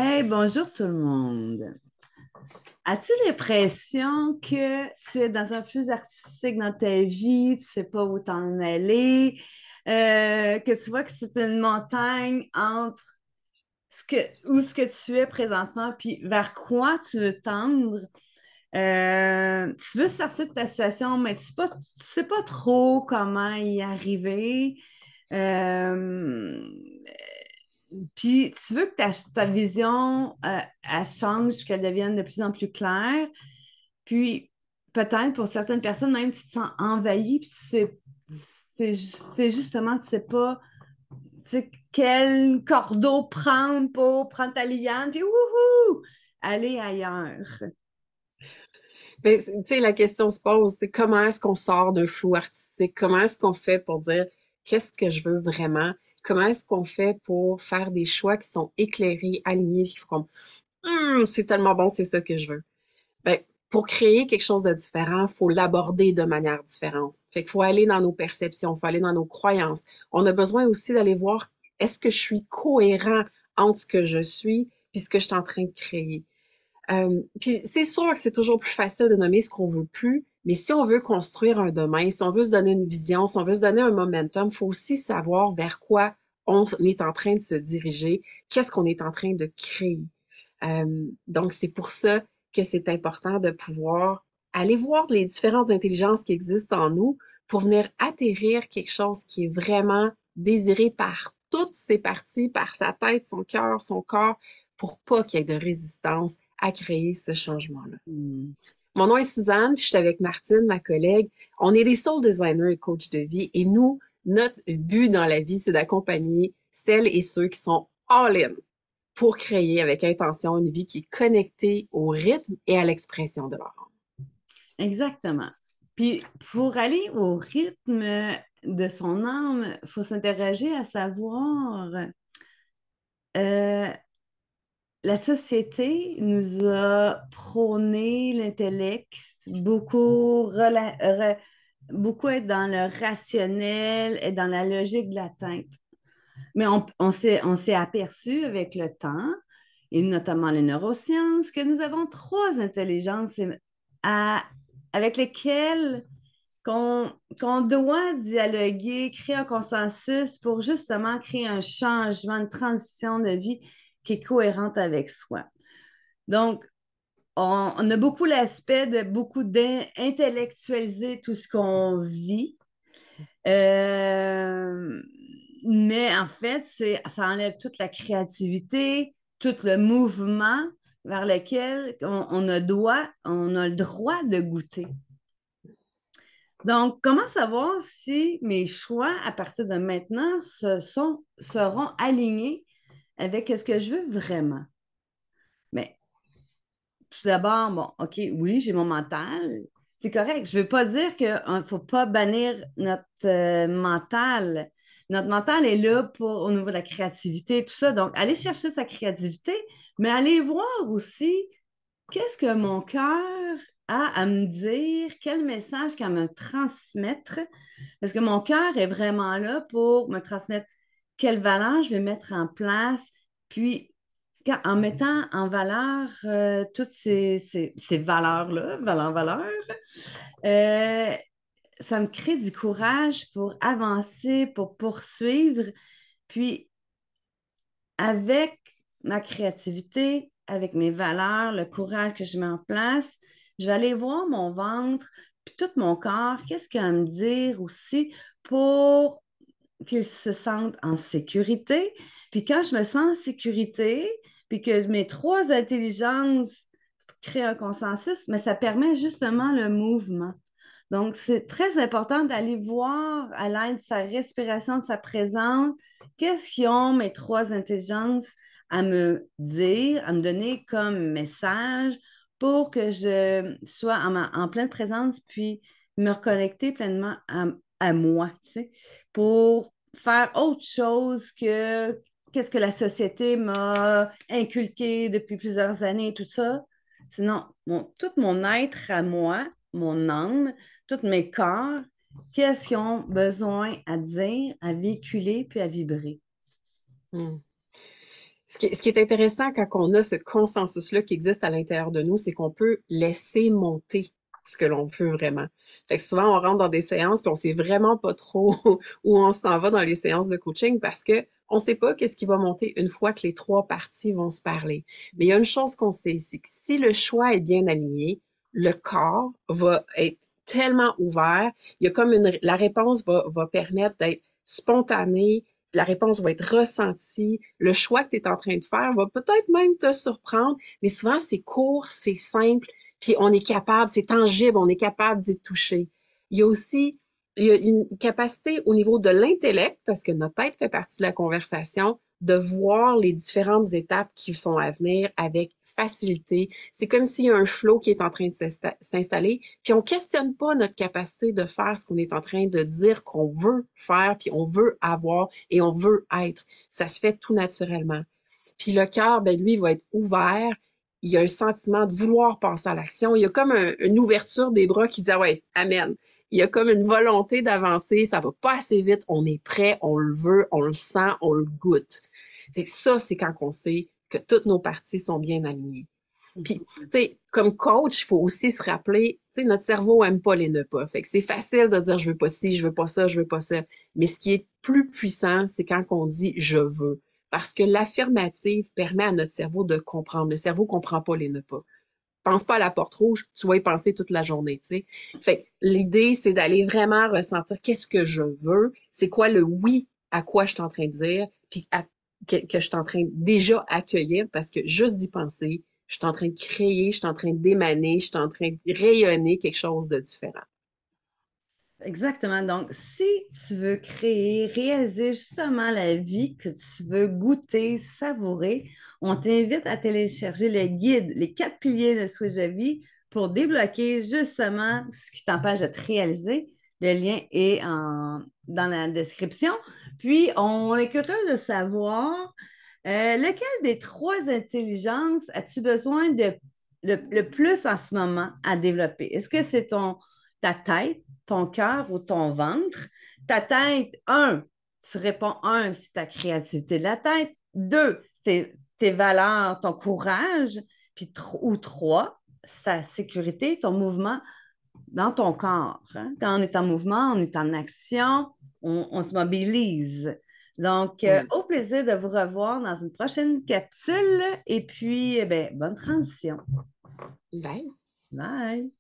Hey, bonjour tout le monde. As-tu l'impression que tu es dans un flux artistique dans ta vie, tu sais pas où t'en aller, que tu vois que c'est une montagne entre où ce que tu es présentement, puis vers quoi tu veux tendre? Tu veux sortir de ta situation, mais tu sais pas trop comment y arriver. Euh, Puis tu veux que ta vision, elle change, qu'elle devienne de plus en plus claire. Puis peut-être pour certaines personnes, même tu te sens envahi, puis c'est justement, tu sais pas, tu sais, quel cordeau prendre pour prendre ta liane, puis wouhou, aller ailleurs. Mais tu sais, la question se pose, c'est comment est-ce qu'on sort d'un flou artistique? Comment est-ce qu'on fait pour dire qu'est-ce que je veux vraiment? Comment est-ce qu'on fait pour faire des choix qui sont éclairés, alignés, puis comme c'est tellement bon, c'est ça que je veux. Ben, pour créer quelque chose de différent, il faut l'aborder de manière différente. Fait qu'il faut aller dans nos perceptions, il faut aller dans nos croyances. On a besoin aussi d'aller voir est-ce que je suis cohérent entre ce que je suis puis ce que je suis en train de créer. Puis c'est sûr que c'est toujours plus facile de nommer ce qu'on veut plus, mais si on veut construire un domaine, si on veut se donner une vision, si on veut se donner un momentum, il faut aussi savoir vers quoi on est en train de se diriger, qu'est-ce qu'on est en train de créer. Donc c'est pour ça que c'est important de pouvoir aller voir les différentes intelligences qui existent en nous pour venir atterrir quelque chose qui est vraiment désiré par toutes ses parties, par sa tête, son cœur, son corps, pour pas qu'il y ait de résistance à créer ce changement-là. Hmm. Mon nom est Suzanne, puis je suis avec Martine, ma collègue. On est des soul designers et coachs de vie, et nous, notre but dans la vie, c'est d'accompagner celles et ceux qui sont all-in pour créer avec intention une vie qui est connectée au rythme et à l'expression de leur âme. Exactement. Puis pour aller au rythme de son âme, il faut s'interroger à savoir, euh, la société nous a prôné l'intellect, beaucoup être dans le rationnel et dans la logique de l'atteinte. Mais on s'est aperçu avec le temps, et notamment les neurosciences, que nous avons trois intelligences à- avec lesquelles qu'on doit dialoguer, créer un consensus pour justement créer un changement, une transition de vie qui est cohérente avec soi. Donc, on a beaucoup l'aspect de beaucoup d'intellectualiser tout ce qu'on vit. Euh, mais en fait, ça enlève toute la créativité, tout le mouvement vers lequel on a le droit de goûter. Donc, comment savoir si mes choix à partir de maintenant seront alignés avec ce que je veux vraiment? Mais tout d'abord, bon, OK, oui, j'ai mon mental. C'est correct. Je ne veux pas dire qu'il ne faut pas bannir notre mental. Notre mental est là au niveau de la créativité et tout ça. Donc, aller chercher sa créativité, mais aller voir aussi qu'est-ce que mon cœur a à me dire, quel message qu'à me transmettre. Parce que mon cœur est vraiment là pour me transmettre quelle valeur je vais mettre en place. Puis, en mettant en valeur toutes ces valeurs-là, valeurs, euh, ça me crée du courage pour avancer, pour poursuivre. Puis, avec ma créativité, avec mes valeurs, le courage que je mets en place, je vais aller voir mon ventre, puis tout mon corps, qu'est-ce qu'il a à me dire aussi pour qu'ils se sentent en sécurité. Puis quand je me sens en sécurité, puis que mes trois intelligences créent un consensus, mais ça permet justement le mouvement. Donc, c'est très important d'aller voir à l'aide de sa respiration, de sa présence, qu'est-ce qu'ils ont mes trois intelligences à me dire, à me donner comme message pour que je sois en pleine présence, puis me reconnecter pleinement à moi, tu sais, pour faire autre chose que qu'est-ce que la société m'a inculqué depuis plusieurs années et tout ça. Sinon, tout mon être à moi, mon âme, tous mes corps, qu'est-ce qu'ils ont besoin à dire, à véhiculer, puis à vibrer. Hmm. Ce qui est intéressant quand on a ce consensus-là qui existe à l'intérieur de nous, c'est qu'on peut laisser monter ce que l'on veut vraiment. Fait que souvent, on rentre dans des séances puis on sait vraiment pas trop où on s'en va dans les séances de coaching parce que on sait pas qu'est-ce qui va monter une fois que les trois parties vont se parler. Mais il y a une chose qu'on sait, c'est que si le choix est bien aligné, le corps va être tellement ouvert, il y a comme la réponse va permettre d'être spontanée, la réponse va être ressentie, le choix que tu es en train de faire va peut-être même te surprendre, mais souvent c'est court, c'est simple, puis on est capable, c'est tangible, on est capable d'y toucher. Il y a aussi il y a une capacité au niveau de l'intellect, parce que notre tête fait partie de la conversation, de voir les différentes étapes qui sont à venir avec facilité. C'est comme s'il y a un flow qui est en train de s'installer, puis on questionne pas notre capacité de faire ce qu'on est en train de dire qu'on veut faire, puis on veut avoir et on veut être. Ça se fait tout naturellement. Puis le cœur, ben lui, il va être ouvert. Il y a un sentiment de vouloir passer à l'action. Il y a comme une ouverture des bras qui dit, ah ouais, amen. Il y a comme une volonté d'avancer. Ça va pas assez vite. On est prêt, on le veut, on le sent, on le goûte. C'est ça, c'est quand on sait que toutes nos parties sont bien alignées. Puis, tu sais, comme coach, il faut aussi se rappeler, tu sais, notre cerveau aime pas les ne pas. Fait que c'est facile de dire je veux pas ci, je veux pas ça, je veux pas ça. Mais ce qui est plus puissant, c'est quand on dit je veux. Parce que l'affirmative permet à notre cerveau de comprendre. Le cerveau comprend pas les ne pas. Pense pas à la porte rouge, tu vas y penser toute la journée, tu sais. Fait que l'idée, c'est d'aller vraiment ressentir qu'est-ce que je veux, c'est quoi le oui à quoi je suis en train de dire, puis que je suis en train de déjà accueillir, parce que juste d'y penser, je suis en train de créer, je suis en train d'émaner, je suis en train de rayonner quelque chose de différent. Exactement. Donc, si tu veux créer, réaliser justement la vie que tu veux goûter, savourer, on t'invite à télécharger le guide, les 4 piliers de Switch de vie pour débloquer justement ce qui t'empêche de te réaliser. Le lien est dans la description. Puis, on est curieux de savoir lequel des trois intelligences as-tu besoin de le plus en ce moment à développer? Est-ce que c'est ta tête, ton cœur ou ton ventre? Ta tête, un, tu réponds un, c'est ta créativité de la tête. Deux, tes valeurs, ton courage. Puis ou trois, c'est ta sécurité, ton mouvement dans ton corps. Hein? Quand on est en mouvement, on est en action, on se mobilise. Donc, Mm. au plaisir de vous revoir dans une prochaine capsule. Et puis, bonne transition. Bye. Bye.